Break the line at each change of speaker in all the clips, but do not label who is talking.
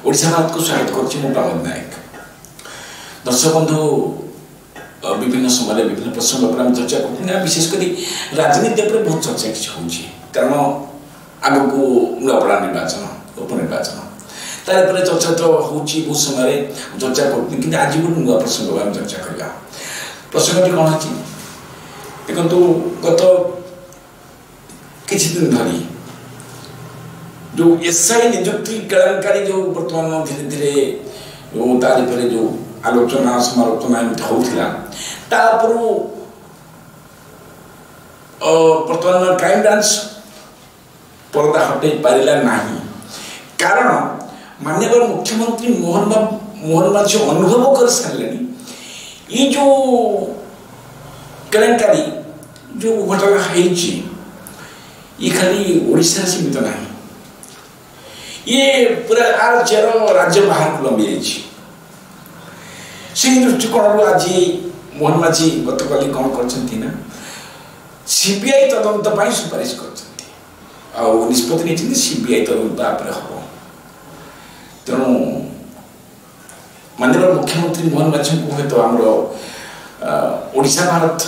ओडिशा भारत को स्वागत करुच्ची मु प्रमोद नायक। दर्शक बंधु विभिन्न समय विभिन्न प्रसंग पर आम चर्चा कर विशेषकर राजनीति पर बहुत चर्चा किसी होची कारण आग को नुआपड़ा निर्वाचन उपनिर्वाचन तार चर्चा तो होची बहुत समय चर्चा कर आज गोटे नुआ प्रसंग आम चर्चा करवा। प्रसंगटी कौन है देखो गत किछि दिन धरी जो एसआई नियुक्ति केलेंकारी जो वर्तमान धीरे धीरे जो तारीख जो आलोचना समालोचना होता वर्तमान क्राइम ब्रांच पर्दा हटे पारा ना कारण माननीय मुख्यमंत्री मोहन माझी अनुभव कर सारे ये जो केलेंकारी जो घटना ये खाली ओडिशा सीमित ना ये पूरा आर चेर राज्य बाहर को लंबी जाइए से दृष्टिकोण आज मोहन माझी गत काली कौन कर सीबीआई तदंत सुपारिश कर निष्पत्ति सीबीआई तदंत हम तेणु माननीय मुख्यमंत्री मोहन माझी को हूँ आमर ओडिशा भारत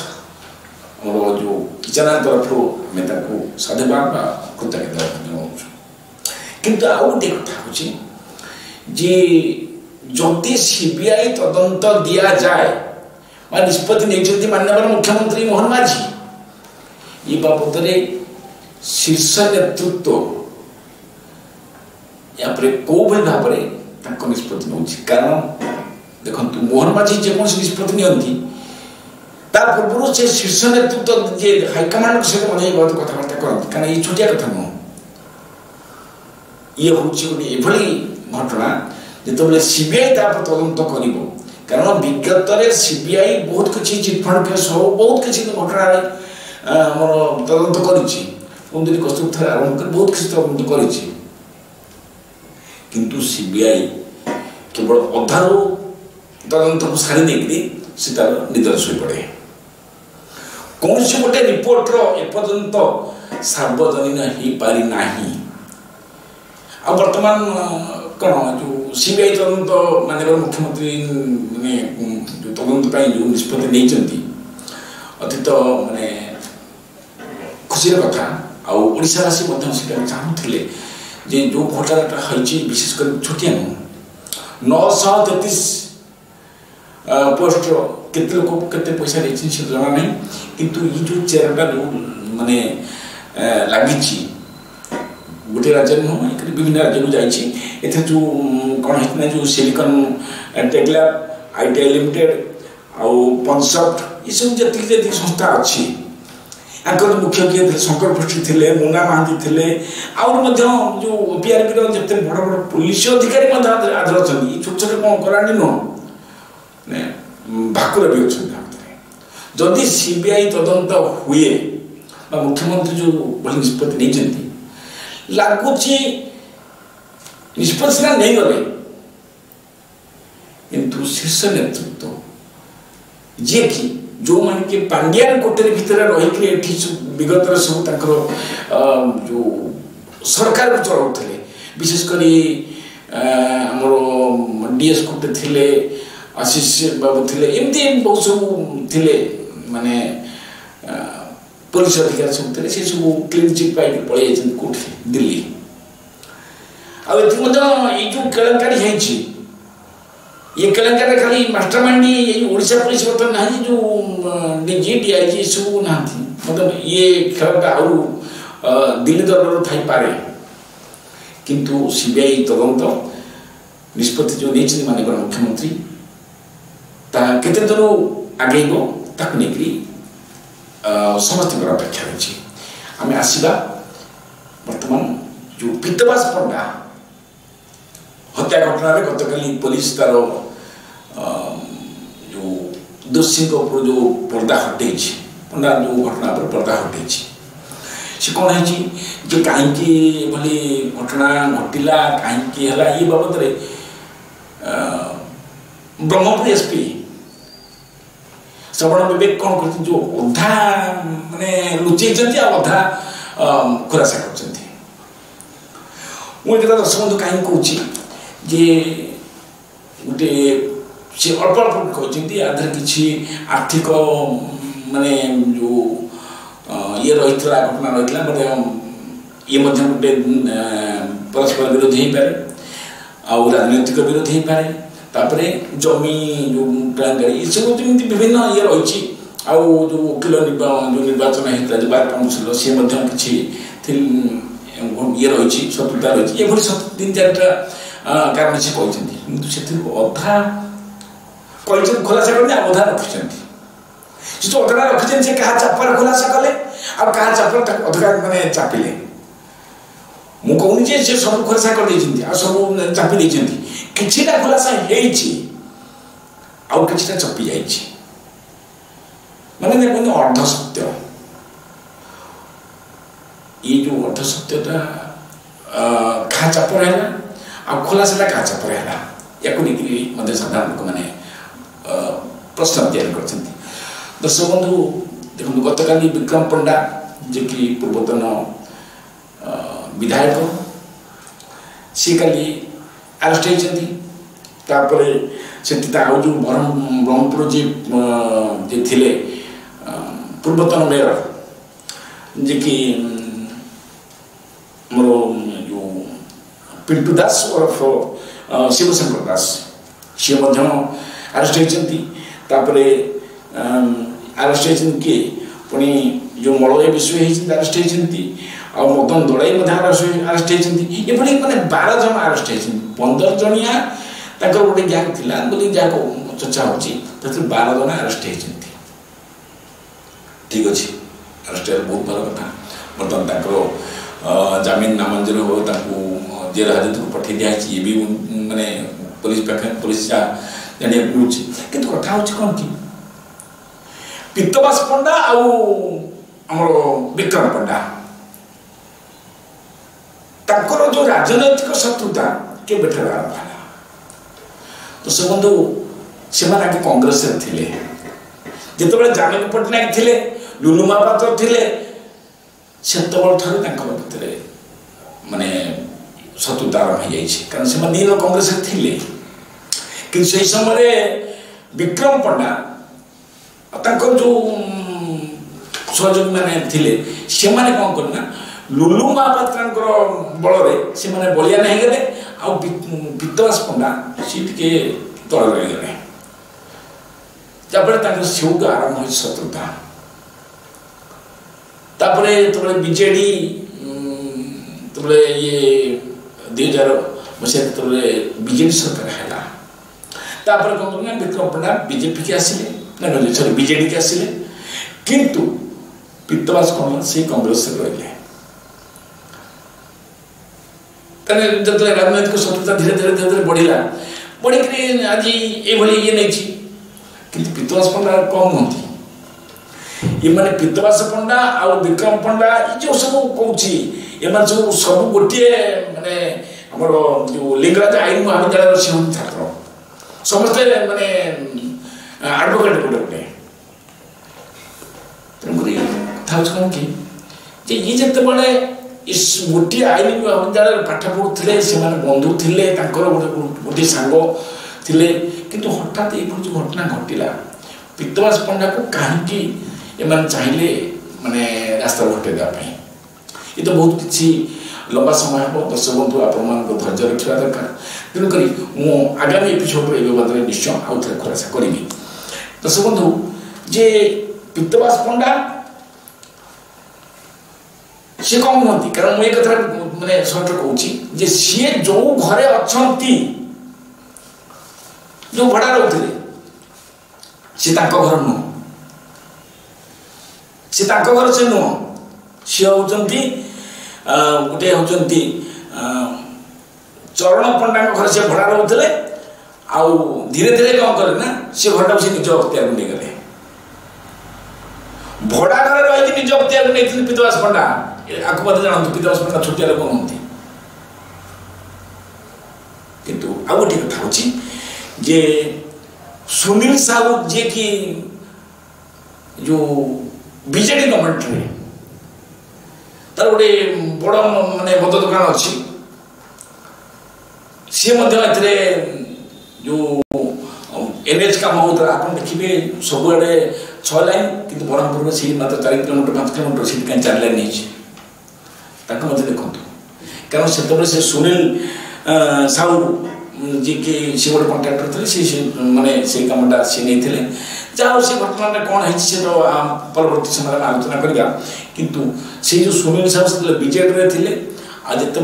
आमर जो चैनल तरफ आम साधुवाद कृतज्ञता जनाऊँ किंतु आउ गोटे कथा हूँ जे जदि सीबीआई तदंत दि जाए निष्पत्ति नहीं माननीय मुख्यमंत्री मोहन माझी ये बाबद शीर्ष नेतृत्व या कौ भाव में निष्पत्ति नौ कारण देखो मोहन माझी जेकोसी निष्पत्ति नियंती पूर्व से शीर्ष नेतृत्व जे हाइकमांड सहित मन कथबार्ता करते कारण ये छोटिया कथा नुह ये हूँ गोटे घटना जो सीबीआई तदंत कर कारण विगत सीबीआई बहुत किसी चिटफंड केस हो बहुत किसी घटना मोर तदंत कर कस्तूरी थे आरंभ कर बहुत किसी तदंत कर सीबीआई केवल अधारू तदंत को सारी नहीं से तार निदर शो पड़े कौन से गोटे रिपोर्टर एपर्यंत सार्वजनीन हो पारि ना आ वर्तमान कौन जो सीबीआई तदंत माननीय मुख्यमंत्री जो तदंत जो निष्पत्ति नहीं अतीत माने खुशी कथा आशावासी चाहूले जे जो घटना होती विशेषकर छोटिया नुह 933 पोस्ट केते लोक केते पैसा देछि से जना नहीं किंतु ये जो चेहरा जो माने लगी गोटे राज्य नुह विभिन्न राज्य को जाइए जो कौन होता जो सिलिकन टेक्लैब आईटीआई लिमिटेड आउ पंसफ्ट ये सब जी संस्था अच्छी मुख्य किए थे शंकर पृष्ठी थे मुना महांती थे आउर जो ओपीआरबी जिते बड़ बड़ पुलिस अधिकारी आज अच्छा छोट छोट कौन करानी नुह भाकुर भी अच्छा जदि सीबीआई तदंत हुए मुख्यमंत्री जो भाई निष्पत्ति नहीं लगुच निष्पत्ति सीना नहीं गले किंतु शीर्ष नेतृत्व जी कि जो मान के पांड्यान कोटेरी भितर रही विगत सब जो सरकार को चलाउले विशेषकर आमर डीएस कोटे थे आशीष बाबू थे एमती बहुत सब थे माने पुलिस अधिकारी सब थे से सब क्लीन चिट पाई पलि कौटे दिल्ली ये जो केलेंकारी ये केलेंकारी खाली मास्टरमाइंड ओडिशा पुलिस बर्तमान ना जो डीजी डीआईजी सब ना मतलब ये खेलटा आउ दिल्ली दरबार थी पारे किंतु सीबीआई तदंत निष्पत्ति जो नहीं माननीय मुख्यमंत्री केते दूर आगेब ताक नहीं समस्त अपेक्षा रही आम आसवा बर्तमान जो पीतवास पंडा हत्या घटना गत काली पुलिस तार जो दोषी जो पर्दा हटे पंडा जो घटना पर पर्दा हटे से कौन है कहीं घटना घटला कहीं ये बाबद ब्रह्मपुर एसपी श्रवण विवेक कौन कर जो अधा माने लुचई अधा खुलासा कर दर्शक बंधु कहीं कौन जे गोटे से अल्प अल्प कहते आधार किसी आर्थिक माने जो ये रही घटना रही बोले ये गोटे परस्पर विरोध हो पारे आउ राजनैतिक विरोध हो पारे तापर जमी जो गाड़ी सब जमी विभिन्न ये रही आउ जो वकिल जो निर्वाचन होता है बार काउंसिल सी किसी ये रही शत्रुता रही ये तीन चार्टा कारण से कहते अधा कही खुलासा करते अधा रखिंट जो अधा रखिंट से क्या चापर खुलासा कले आ क्या चापर अधा मैंने चापिले मु कहूनी से सब खुलासा कर सब चापी किछिटा खुलासा आउ किछिटा चपी जाइए माने देखो अर्ध सत्य ये जो अर्ध सत्यटा क्या चापर है आ खुलासा क्या चापर है या साधारण लोक मैंने प्रश्न तैयारी कर दर्शक बंधु देखो गत काली विक्रम पंडा जे कि पूर्वतन विधायक सी काली अरेस्ट होती से जो ब्रह्मपुर जे थिले पूर्वतन मेयर जे कि मोर जो पिंटू दास और शिवशंकर दास सी अरेस्ट होती अरेस्ट किए पुणी जो मलय विषय अरेस्ट होती आ मदन दड़ाई अरेस्ट होती ये मैंने 12 जन अरेस्ट होती 15 जनिया गोटे गैंग थी बोली जहाँ चर्चा होती 12 जन अरेस्ट होती ठीक अच्छे अरेस्ट बहुत भल कथा बर्तमान जमीन नामंजूर हो जेल हाजत को पठे दिखाई ये भी माने पुलिस पाखे पुलिस जाना मिलूँ कि कथा हूँ कौन कि पित्तवास पंडा आमर विक्रम पंडा ताकर जो राजनैतिक शत्रुता के आरंभ है तो से बंधु से आगे कांग्रेस थे जिते जानकी पट्टनायक थे लुलु महापात्र थे से भितर माने शत्रुता आरंभ हो जाए कारण से दिन कांग्रेस थे कि से समय विक्रम पंडा जो सहयोगी मैंने थे से कौन करना लुलु महापात्र बल से बलियान हो गले पित्तवास पंडा सी टे तल गले जहाँफल सेउक आरंभ हो शत्रुता तापर बीजेडी ये 2000 मसीहा बीजेडी सरकार है तापर कौन करना विक्रम पंडा बीजेपी के आसिले ना सॉरी बीजेडी के आसिले किंतु पित्तवास कौन से कांग्रेस रही जो राजनैतिक शत्रुता धीरे धीरे धीरे धीरे बढ़ला बढ़ी आज ये ये नहीं कि पित्तवास पंडा कम नुहति ये मैंने पित्तवास पंडा आ विक्रम पंडा ये जो सब कौन सब सब गोटे माने आमर जो लिंगराज आईन महाविद्यालय से छात्र समस्ते माने एडवोकेट गोटे गोटे तेणुक कौन कि ये जिते बड़े इस गोटे आईन महाविद्यालय पाठ पढ़ुते से बंधु थे गोटे सांग थे किंतु हठात ये जो घटना घटला पित्तवास पंडा को कहीं एम चाहिए माने रास्ता घटे देवाई ये तो बहुत किसी लंबा समय हम दर्शक बंधु आप धैर्य रखा दरकार तेणुक आगामी एपिसोड ये बाबद में निश्चय आउ थे खुलासा करी दर्शक बंधु जे पित्तवास पंडा सी कम नुहति कारण मुझे कथा मैंने सर्ट कहूँ सी जो घरे अच्छा जो भड़ा रोते सी घर नुह सी घर से नुह सी होती गोटे होती चरण पंडा घर से भड़ा रोते आउ धीरे धीरे कौन करे ना सी घर से निज अख्तियार नहीं गले भड़ा घर रही निज अख्तियार नहीं पित्तवास पंडा आपको मत जानते पित्तवास पंडा छोटिया लोक नुहति किंतु आ गोटे कथा हूँ जे सुनील साहू जे कि जो बीजेडी गवर्नमेंट रे तार गोटे बड़ माने मद दुकान अच्छी सी जो एनएच काम होता आप देखिए सबुआड़े 6 लाइन कि ब्रह्मपुर से मात्र 4 किलोमीटर 5 किलोमीटर से कहीं 4 लाइन नहीं देखो कारण से सुनील साहू जी के सी गोटे कंट्राक्टर थे माने से कमटा सी नहीं थे जहाँ से घटना कौन है तो परवर्ती समय में आलोचना करवा किंतु से जो सुनील साहू से बीजेडी थे आज जिते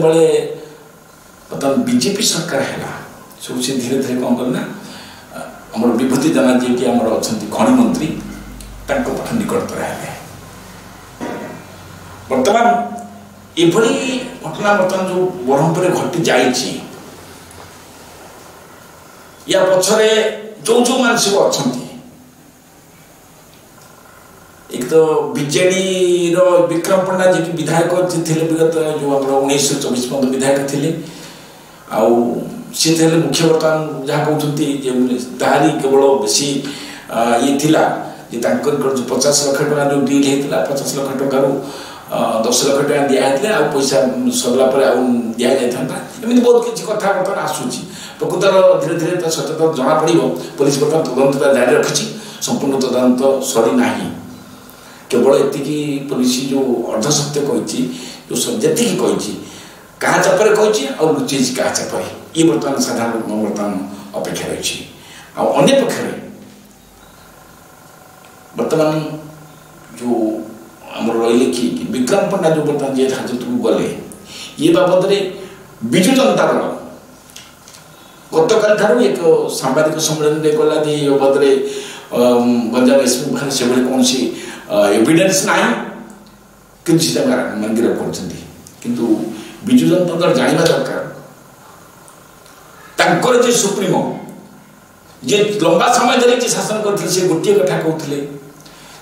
बर्तमान बीजेपी सरकार है सब से धीरे धीरे कौन करना आम विभूति जेना जी कि आम अच्छा खनि मंत्री पठ निकटतर है बर्तमान ये घटना बर्तमान जो ब्रह्मपुर घटी जाइए या पछरे जो जो मान सब अच्छा एक तो बीजेडी विक्रम पंडा जी विधायक थे विगत जो आम 1924 पर्यटन विधायक थे सी थे मुख्य बर्तमान जहाँ कहते तारी केवल बेसी ये थिला जे जो 50 लाख टका जो डील होता 50 लाख टकर 10 लाख टका दिखाई आ पैसा सरला दि जाता एमती बहुत किसी कथा बर्तमान आसूँ प्रकृतर धीरे धीरे सचेतन जना पड़ो पुलिस बर्तमान तदंत जारी रखी संपूर्ण तदंत सरीना केवल एति पुलिस जो अर्धसत्य कही जो जी कही क्या चापर कही लुचे क्या चापर ये बर्तमान साधारण लोक बर्तमान अपेक्षा रही अन्य पक्षे बर्तमान जो आम रही कि विक्रम पंडा जो बर्तमान जी हाजत को गले ये बाबद विजु जनता दल गतकाल ठार एक सांबादिक सम्मेलन में गला ये बाबद गंजाम एसपी पाखे से कौन एविडेंस ना कि गिरफ कर विजु जनता दल जानवा दरकार जे सुप्रीमो जे लंबा समय धरी शासन करते से गोटे कथा कहते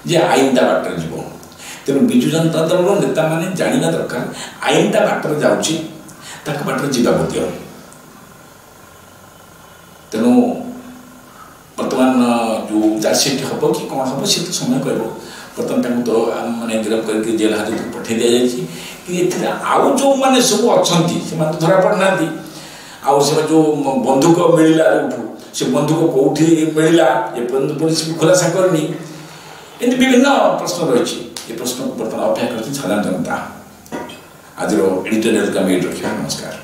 जे आईन ता बाटर जीव तेणु विजु जनता दल नेता मैंने जानवा दरकार आईन ता बाटर जाऊँगी बाटर जावाक दियो तेणु बर्तमान जो चार्जसीट हम कि कौन हम सी तो समय कह बर्तमान तो माने गिरफ करके जेल हाजत को पठे दि जाए कि आउ जो मैंने सब अच्छा से धरा पड़ना आउ से जो बंदूक मिलला से बंदूक कौटी मिलला ये पुलिस भी खुलासा करनी एमती विभिन्न प्रश्न रही ये प्रश्न को बर्तमान अपेक्षा करती साधारण जनता आज एडिटोरियल का मेड रखा नमस्कार।